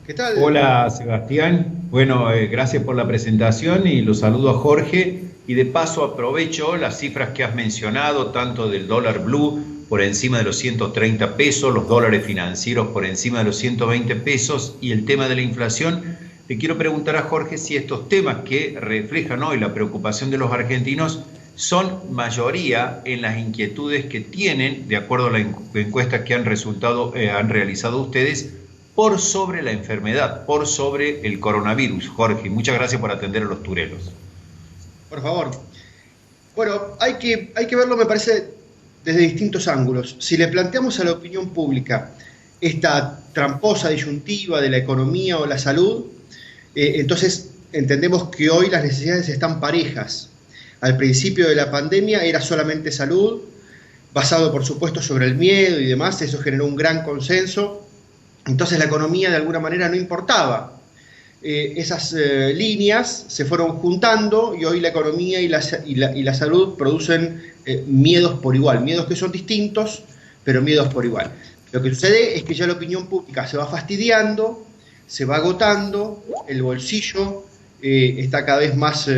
¿Qué tal? Hola Sebastián, bueno, gracias por la presentación y los saludo a Jorge y de paso aprovecho las cifras que has mencionado, tanto del dólar blue por encima de los 130 pesos, los dólares financieros por encima de los 120 pesos y el tema de la inflación. Le quiero preguntar a Jorge si estos temas que reflejan hoy la preocupación de los argentinos son mayoría en las inquietudes que tienen, de acuerdo a la encuesta que han realizado ustedes por sobre la enfermedad, por sobre el coronavirus. Jorge, muchas gracias por atender a los turelos. Por favor. Bueno, hay que verlo, me parece, desde distintos ángulos. Si le planteamos a la opinión pública esta tramposa disyuntiva de la economía o la salud, entonces entendemos que hoy las necesidades están parejas. Al principio de la pandemia era solamente salud, basado por supuesto sobre el miedo y demás, eso generó un gran consenso. Entonces la economía de alguna manera no importaba. Esas líneas se fueron juntando y hoy la economía y la salud producen miedos por igual, miedos que son distintos, pero miedos por igual. Lo que sucede es que ya la opinión pública se va fastidiando, se va agotando, el bolsillo está cada vez más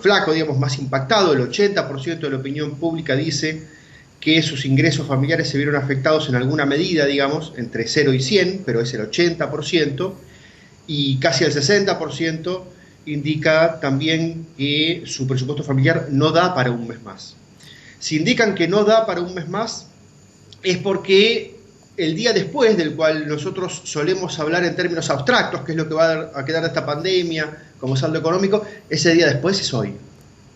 flaco, digamos, más impactado. El 80% de la opinión pública dice que sus ingresos familiares se vieron afectados en alguna medida, digamos, entre 0 y 100, pero es el 80%, y casi el 60% indica también que su presupuesto familiar no da para un mes más. Si indican que no da para un mes más, es porque el día después, del cual nosotros solemos hablar en términos abstractos, que es lo que va a quedar de esta pandemia como saldo económico, ese día después es hoy.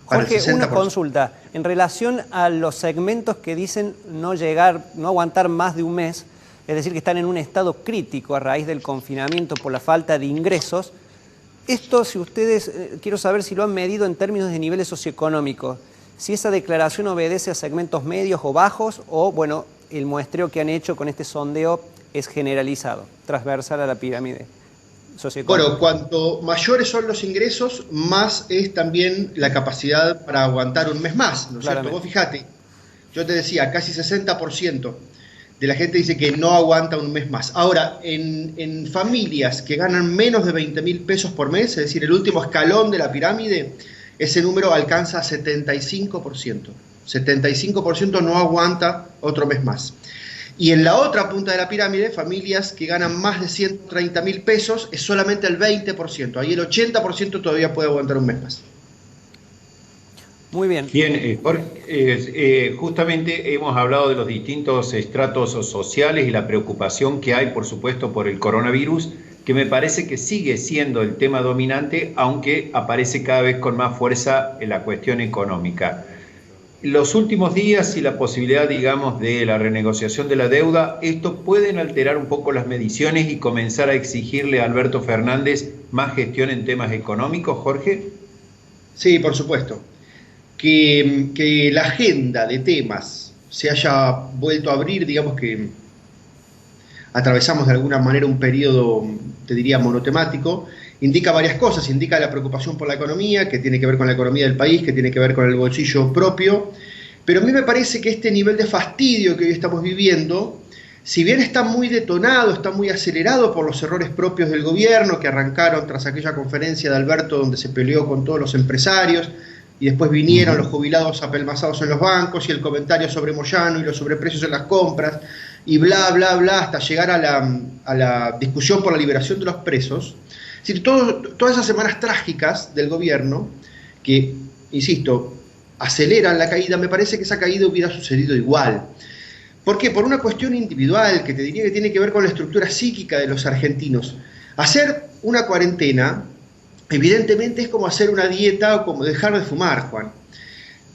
Jorge, una consulta. En relación a los segmentos que dicen no llegar, no aguantar más de un mes, es decir, que están en un estado crítico a raíz del confinamiento por la falta de ingresos, esto, si ustedes, quiero saber si lo han medido en términos de niveles socioeconómicos, si esa declaración obedece a segmentos medios o bajos, o, bueno, el muestreo que han hecho con este sondeo es generalizado, transversal a la pirámide socioeconómica. Bueno, cuanto mayores son los ingresos, más es también la capacidad para aguantar un mes más, ¿no es cierto? Vos fijate, yo te decía, casi 60% de la gente dice que no aguanta un mes más. Ahora, en familias que ganan menos de 20.000 pesos por mes, es decir, el último escalón de la pirámide, ese número alcanza 75%. 75% no aguanta otro mes más. Y en la otra punta de la pirámide, familias que ganan más de 130.000 pesos, es solamente el 20%. Ahí el 80% todavía puede aguantar un mes más. Muy bien. Bien, Jorge, justamente hemos hablado de los distintos estratos sociales y la preocupación que hay, por supuesto, por el coronavirus, que me parece que sigue siendo el tema dominante, aunque aparece cada vez con más fuerza en la cuestión económica. Los últimos días y la posibilidad, digamos, de la renegociación de la deuda, ¿esto pueden alterar un poco las mediciones y comenzar a exigirle a Alberto Fernández más gestión en temas económicos, Jorge? Sí, por supuesto. Que la agenda de temas se haya vuelto a abrir, digamos que atravesamos de alguna manera un periodo, te diría, monotemático, indica varias cosas. Indica la preocupación por la economía, que tiene que ver con la economía del país, que tiene que ver con el bolsillo propio, pero a mí me parece que este nivel de fastidio que hoy estamos viviendo, si bien está muy detonado, está muy acelerado por los errores propios del gobierno que arrancaron tras aquella conferencia de Alberto donde se peleó con todos los empresarios, y después vinieron los jubilados apelmazados en los bancos y el comentario sobre Moyano y los sobreprecios en las compras, y bla, bla, bla, hasta llegar a la discusión por la liberación de los presos. Es decir, todas esas semanas trágicas del gobierno, que, insisto, aceleran la caída, me parece que esa caída hubiera sucedido igual. ¿Por qué? Por una cuestión individual, que te diría que tiene que ver con la estructura psíquica de los argentinos. Hacer una cuarentena, evidentemente, es como hacer una dieta o como dejar de fumar, Juan.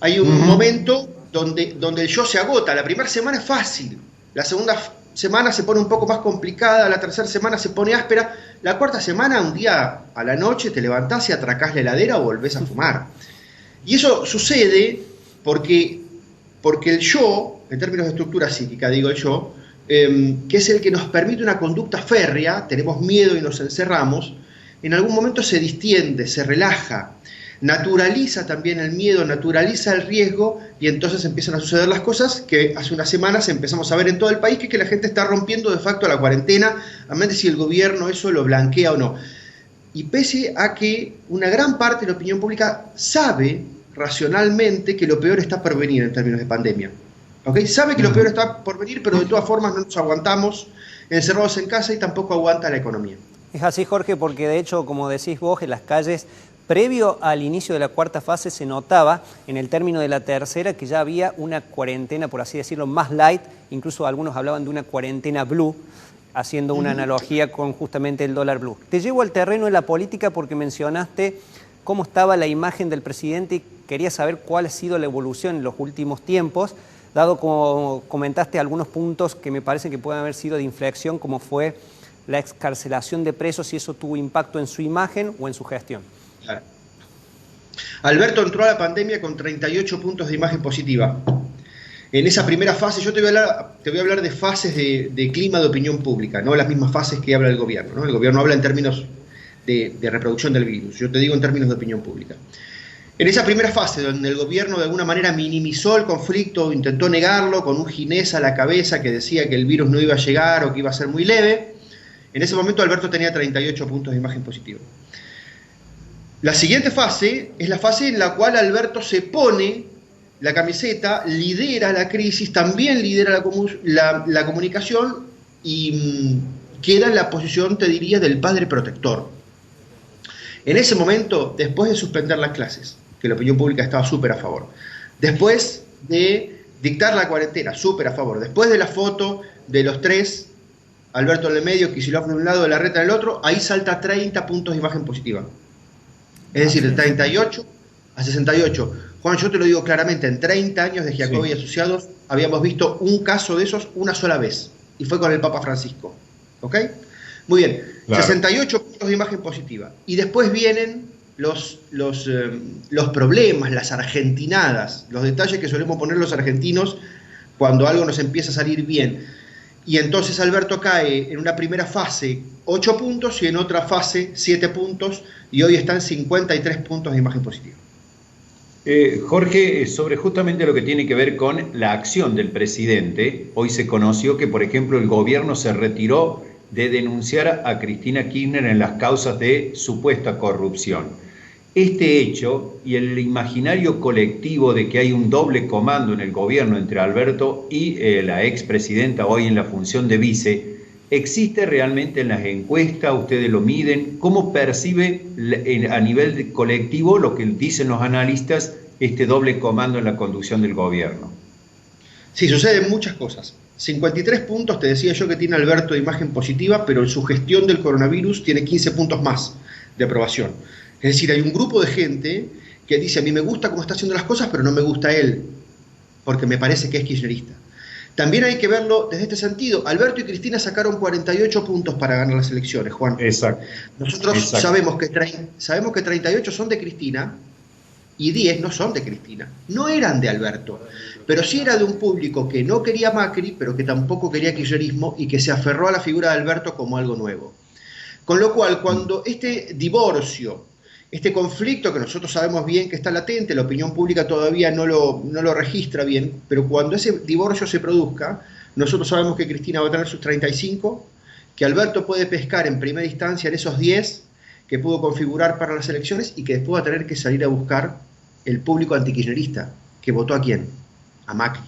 Hay un momento donde el yo se agota. La primera semana es fácil, la segunda semana se pone un poco más complicada, la tercera semana se pone áspera, la cuarta semana, un día a la noche, te levantás y atracás la heladera o volvés a fumar. Y eso sucede porque el yo, en términos de estructura psíquica, digo yo, que es el que nos permite una conducta férrea, tenemos miedo y nos encerramos, en algún momento se distiende, se relaja. naturaliza también el miedo, naturaliza el riesgo, y entonces empiezan a suceder las cosas que hace unas semanas empezamos a ver en todo el país, que es que la gente está rompiendo de facto la cuarentena, a menos de si el gobierno eso lo blanquea o no. Y pese a que una gran parte de la opinión pública sabe racionalmente que lo peor está por venir en términos de pandemia. ¿Okay? Sabe que lo peor está por venir, pero de todas formas no nos aguantamos encerrados en casa y tampoco aguanta la economía. Es así, Jorge, porque de hecho, como decís vos, en las calles, previo al inicio de la cuarta fase, se notaba en el término de la tercera que ya había una cuarentena, por así decirlo, más light. Incluso algunos hablaban de una cuarentena blue, haciendo una analogía con justamente el dólar blue. Te llevo al terreno de la política porque mencionaste cómo estaba la imagen del presidente y quería saber cuál ha sido la evolución en los últimos tiempos, dado como comentaste algunos puntos que me parece que pueden haber sido de inflexión, como fue la excarcelación de presos, y eso tuvo impacto en su imagen o en su gestión. Claro. Alberto entró a la pandemia con 38 puntos de imagen positiva. En esa primera fase, yo te voy a hablar de fases de clima de opinión pública, no las mismas fases que habla el gobierno, ¿no? El gobierno habla en términos de reproducción del virus, yo te digo en términos de opinión pública. En esa primera fase, donde el gobierno de alguna manera minimizó el conflicto, intentó negarlo con un ginés a la cabeza que decía que el virus no iba a llegar o que iba a ser muy leve, en ese momento Alberto tenía 38 puntos de imagen positiva. La siguiente fase es la fase en la cual Alberto se pone la camiseta, lidera la crisis, también lidera la comunicación y queda en la posición, te diría, del padre protector. En ese momento, después de suspender las clases, que la opinión pública estaba súper a favor, después de dictar la cuarentena, súper a favor, después de la foto de los tres, Alberto en el medio, Kicillof de un lado, de la reta en el otro, ahí salta 30 puntos de imagen positiva. Es decir, de 38 a 68. Juan, yo te lo digo claramente, en 30 años de Giacobbe y Asociados habíamos visto un caso de esos una sola vez, y fue con el Papa Francisco. ¿Ok? Muy bien, claro. 68 puntos de imagen positiva. Y después vienen los problemas, las argentinadas, los detalles que solemos poner los argentinos cuando algo nos empieza a salir bien. Y entonces Alberto cae en una primera fase 8 puntos y en otra fase 7 puntos, y hoy está en 53 puntos de imagen positiva. Jorge, sobre justamente lo que tiene que ver con la acción del presidente, hoy se conoció que, por ejemplo, el gobierno se retiró de denunciar a Cristina Kirchner en las causas de supuesta corrupción. Este hecho y el imaginario colectivo de que hay un doble comando en el gobierno entre Alberto y la expresidenta hoy en la función de vice, ¿existe realmente en las encuestas? ¿Ustedes lo miden? ¿Cómo percibe a nivel colectivo lo que dicen los analistas, este doble comando en la conducción del gobierno? Sí, suceden muchas cosas. 53 puntos, te decía yo, que tiene Alberto de imagen positiva, pero en su gestión del coronavirus tiene 15 puntos más de aprobación. Es decir, hay un grupo de gente que dice, a mí me gusta cómo está haciendo las cosas, pero no me gusta él, porque me parece que es kirchnerista. También hay que verlo desde este sentido. Alberto y Cristina sacaron 48 puntos para ganar las elecciones, Juan. Exacto. Nosotros sabemos que 38 son de Cristina y 10 no son de Cristina. No eran de Alberto, pero sí era de un público que no quería Macri, pero que tampoco quería kirchnerismo y que se aferró a la figura de Alberto como algo nuevo. Con lo cual, cuando este divorcio, este conflicto que nosotros sabemos bien que está latente, la opinión pública todavía no lo registra bien, pero cuando ese divorcio se produzca, nosotros sabemos que Cristina va a tener sus 35, que Alberto puede pescar en primera instancia en esos 10 que pudo configurar para las elecciones y que después va a tener que salir a buscar el público antikirchnerista, que votó a quién, a Macri.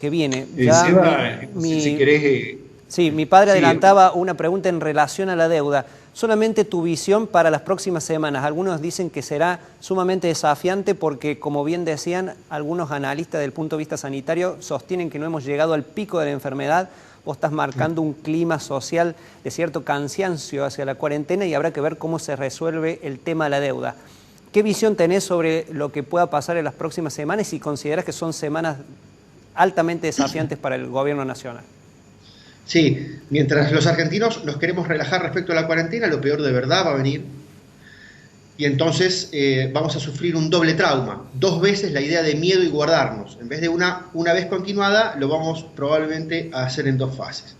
Que viene. Ya si querés... Sí, mi padre adelantaba una pregunta en relación a la deuda. Solamente tu visión para las próximas semanas. Algunos dicen que será sumamente desafiante porque, como bien decían, algunos analistas del punto de vista sanitario sostienen que no hemos llegado al pico de la enfermedad. Vos estás marcando un clima social de cierto cansancio hacia la cuarentena y habrá que ver cómo se resuelve el tema de la deuda. ¿Qué visión tenés sobre lo que pueda pasar en las próximas semanas y si considerás que son semanas altamente desafiantes para el gobierno nacional? Sí, mientras los argentinos nos queremos relajar respecto a la cuarentena, lo peor de verdad va a venir. Y entonces vamos a sufrir un doble trauma. 2 veces la idea de miedo y guardarnos. En vez de una vez continuada, lo vamos probablemente a hacer en 2 fases.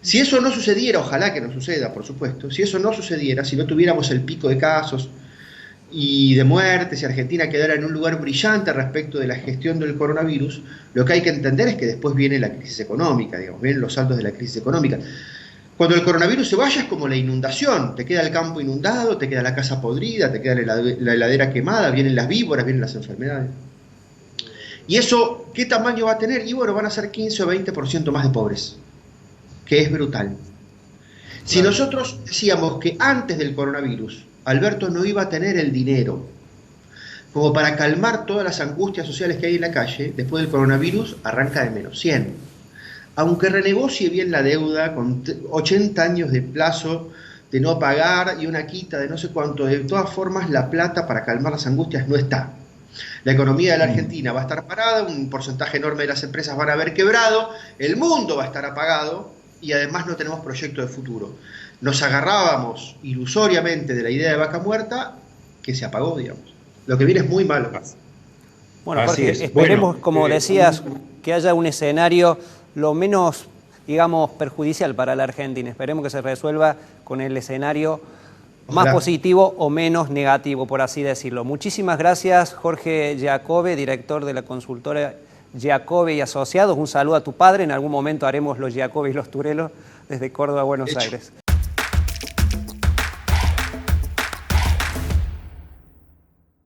Si eso no sucediera, ojalá que no suceda, por supuesto, si eso no sucediera, si no tuviéramos el pico de casos y de muertes, si Argentina quedara en un lugar brillante respecto de la gestión del coronavirus, lo que hay que entender es que después viene la crisis económica, digamos, vienen los saldos de la crisis económica. Cuando el coronavirus se vaya es como la inundación, te queda el campo inundado, te queda la casa podrida, te queda la heladera quemada, vienen las víboras, vienen las enfermedades. ¿Y eso qué tamaño va a tener? Y bueno, van a ser 15 o 20% más de pobres, que es brutal. Si nosotros decíamos que antes del coronavirus Alberto no iba a tener el dinero como para calmar todas las angustias sociales que hay en la calle, después del coronavirus arranca de menos 100. Aunque renegocie bien la deuda con 80 años de plazo de no pagar y una quita de no sé cuánto, de todas formas la plata para calmar las angustias no está. La economía de la Argentina va a estar parada, un porcentaje enorme de las empresas van a haber quebrado, el mundo va a estar apagado y además no tenemos proyecto de futuro. Nos agarrábamos ilusoriamente de la idea de vaca muerta que se apagó, digamos. Lo que viene es muy malo. Bueno, Jorge, esperemos, como decías, que haya un escenario lo menos, digamos, perjudicial para la Argentina. Esperemos que se resuelva con el escenario más positivo o menos negativo, por así decirlo. Muchísimas gracias, Jorge Giacobbe, director de la consultora Giacobbe y Asociados. Un saludo a tu padre. En algún momento haremos los Giacobbe y los Turelos desde Córdoba a Buenos Aires.